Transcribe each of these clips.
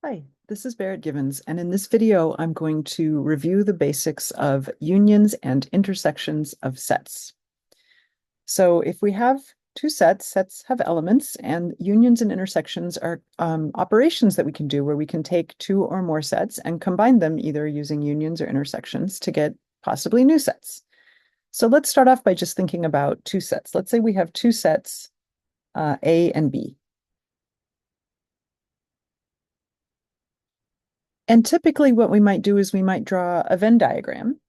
Hi, this is Barrett Givens, and in this video, I'm going to review the basics of unions and intersections of sets. So if we have two sets, sets have elements, and unions and intersections are operations that we can do where we can take two or more sets and combine them either using unions or intersections to get possibly new sets. So let's start off by just thinking about two sets. Let's say we have two sets, A and B. And typically what we might do is we might draw a Venn diagram.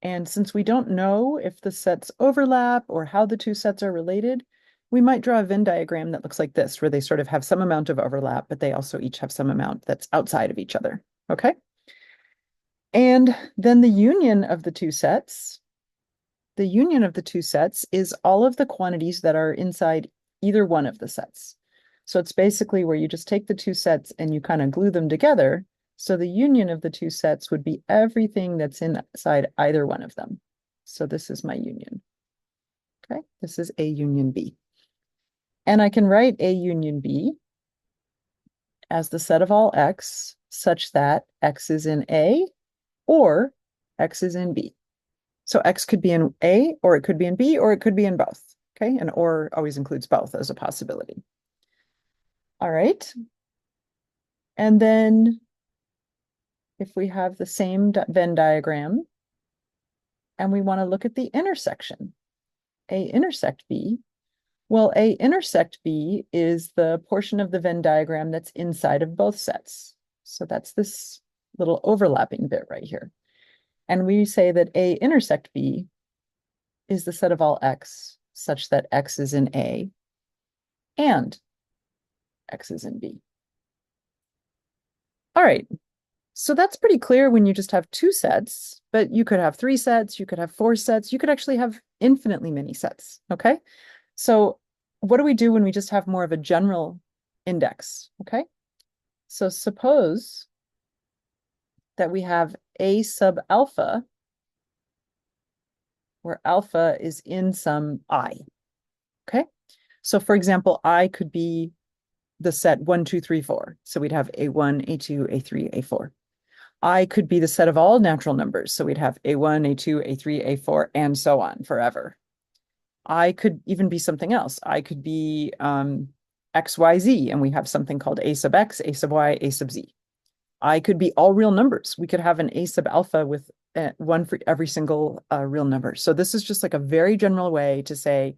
And since we don't know if the sets overlap or how the two sets are related, we might draw a Venn diagram that looks like this, where they sort of have some amount of overlap, but they also each have some amount that's outside of each other. Okay? And then the union of the two sets is all of the quantities that are inside either one of the sets. So it's basically where you just take the two sets and you kind of glue them together. So the union of the two sets would be everything that's inside either one of them. So this is my union. Okay, this is A union B. And I can write A union B as the set of all X such that X is in A or X is in B. So X could be in A or it could be in B or it could be in both. Okay, and or always includes both as a possibility. All right. And then if we have the same Venn diagram and we want to look at the intersection, A intersect B, well, A intersect B is the portion of the Venn diagram that's inside of both sets. So that's this little overlapping bit right here. And we say that A intersect B is the set of all X such that X is in A and X is in B. All right, so that's pretty clear when you just have two sets, but you could have three sets, you could have four sets, you could actually have infinitely many sets, okay? So what do we do when we just have more of a general index, okay? So suppose that we have A sub alpha, where alpha is in some I, okay? So for example, I could be the set 1, 2, 3, 4. So we'd have A1, A2, A3, A4. I could be the set of all natural numbers. So we'd have A1, A2, A3, A4, and so on forever. I could even be something else. I could be X, Y, Z, and we have something called A sub X, A sub Y, A sub Z. I could be all real numbers. We could have an A sub alpha with one for every single real number. So this is just like a very general way to say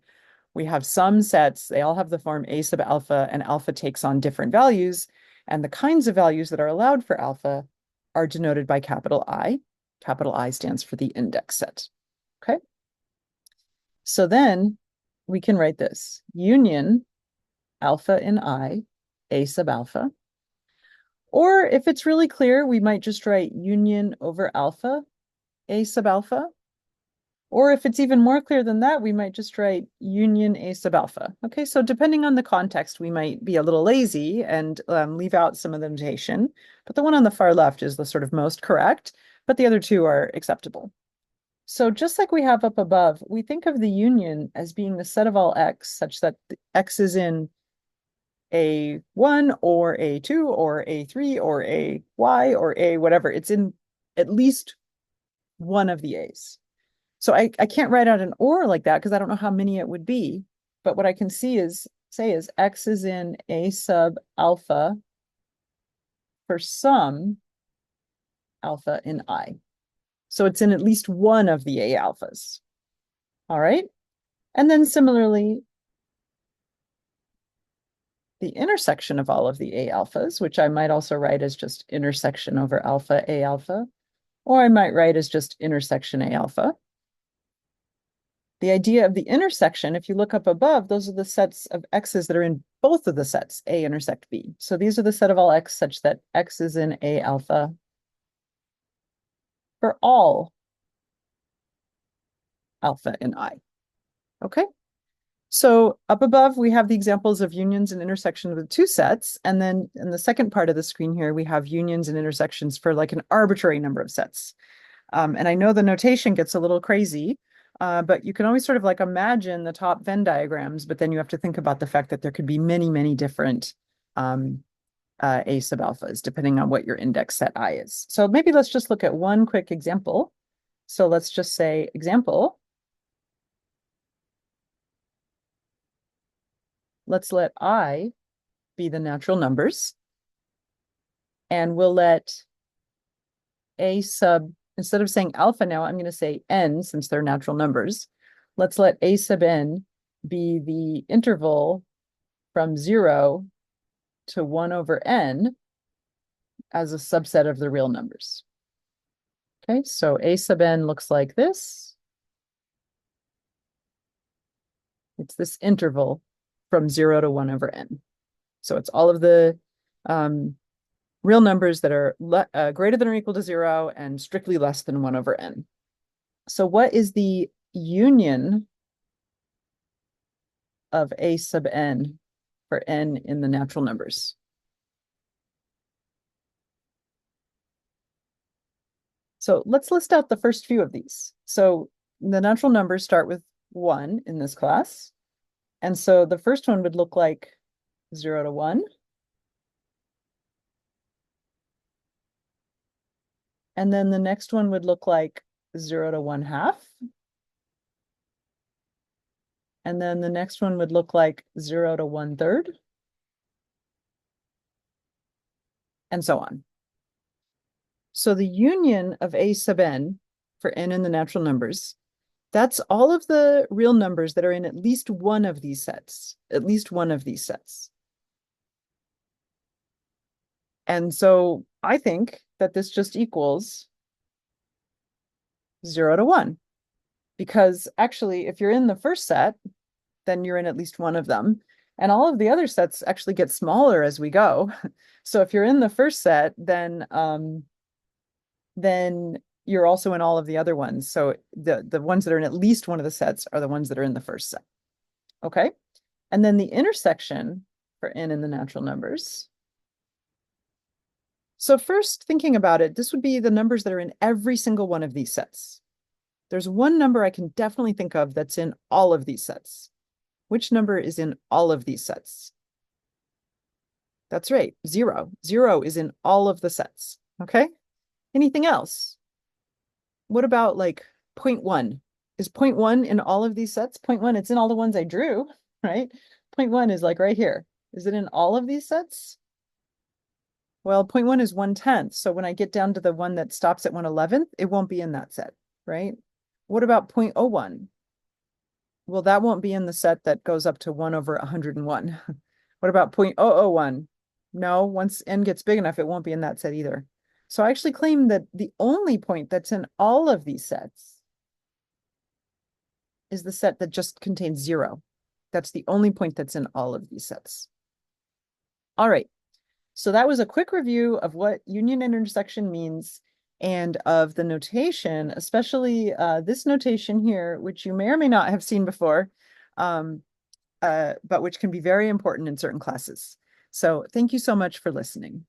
we have some sets, they all have the form A sub alpha, and alpha takes on different values. And the kinds of values that are allowed for alpha are denoted by capital I. Capital I stands for the index set. Okay. So then we can write this union alpha in I, A sub alpha. Or if it's really clear, we might just write union over alpha, A sub alpha. Or if it's even more clear than that, we might just write union A sub alpha. Okay, so depending on the context, we might be a little lazy and leave out some of the notation. But the one on the far left is the sort of most correct, but the other two are acceptable. So just like we have up above, we think of the union as being the set of all X such that X is in A1 or A2 or A3 or A Y or A whatever. It's in at least one of the A's. So I can't write out an or like that because I don't know how many it would be. But what I can say is X is in A sub alpha for some alpha in I. So it's in at least one of the A alphas. All right. And then similarly, the intersection of all of the A alphas, which I might also write as just intersection over alpha A alpha, or I might write as just intersection A alpha. The idea of the intersection, if you look up above, those are the sets of X's that are in both of the sets, A intersect B. So these are the set of all X such that X is in A alpha for all alpha in I. Okay. So up above, we have the examples of unions and intersections with two sets. And then in the second part of the screen here, we have unions and intersections for like an arbitrary number of sets. And I know the notation gets a little crazy. But you can always sort of like imagine the top Venn diagrams, but then you have to think about the fact that there could be many, many different A sub alphas, depending on what your index set I is. So maybe let's just look at one quick example. So let's just say example. Let's let I be the natural numbers. And we'll let A sub, instead of saying alpha now, I'm going to say n since they're natural numbers. Let's let A sub n be the interval from 0 to 1 over n as a subset of the real numbers. Okay, so A sub n looks like this. It's this interval from 0 to 1 over n. So it's all of the real numbers that are greater than or equal to 0 and strictly less than 1 over n. So what is the union of A sub n for n in the natural numbers? So let's list out the first few of these. So the natural numbers start with 1 in this class. And so the first one would look like 0 to 1. And then the next one would look like 0 to 1/2. And then the next one would look like 0 to 1/3. And so on. So the union of A sub n for n in the natural numbers, that's all of the real numbers that are in at least one of these sets, at least one of these sets. And so I think that this just equals 0 to 1. Because actually, if you're in the first set, then you're in at least one of them. And all of the other sets actually get smaller as we go. So if you're in the first set, then you're also in all of the other ones. So the ones that are in at least one of the sets are the ones that are in the first set. Okay. And then the intersection for n in the natural numbers. So first, thinking about it, this would be the numbers that are in every single one of these sets. There's one number I can definitely think of that's in all of these sets. Which number is in all of these sets? That's right, 0. 0 is in all of the sets. Okay. Anything else? What about like 0.1? Is 0.1 in all of these sets? 0.1, it's in all the ones I drew, right? 0.1 is like right here. Is it in all of these sets? Well, 0.1 is 1/10. So when I get down to the one that stops at 1/11, it won't be in that set, right? What about 0.01? Well, that won't be in the set that goes up to 1 over 101. What about 0.001? No, once n gets big enough, it won't be in that set either. So I actually claim that the only point that's in all of these sets is the set that just contains 0. That's the only point that's in all of these sets. All right. So that was a quick review of what union and intersection means and of the notation, especially this notation here, which you may or may not have seen before, but which can be very important in certain classes. So thank you so much for listening.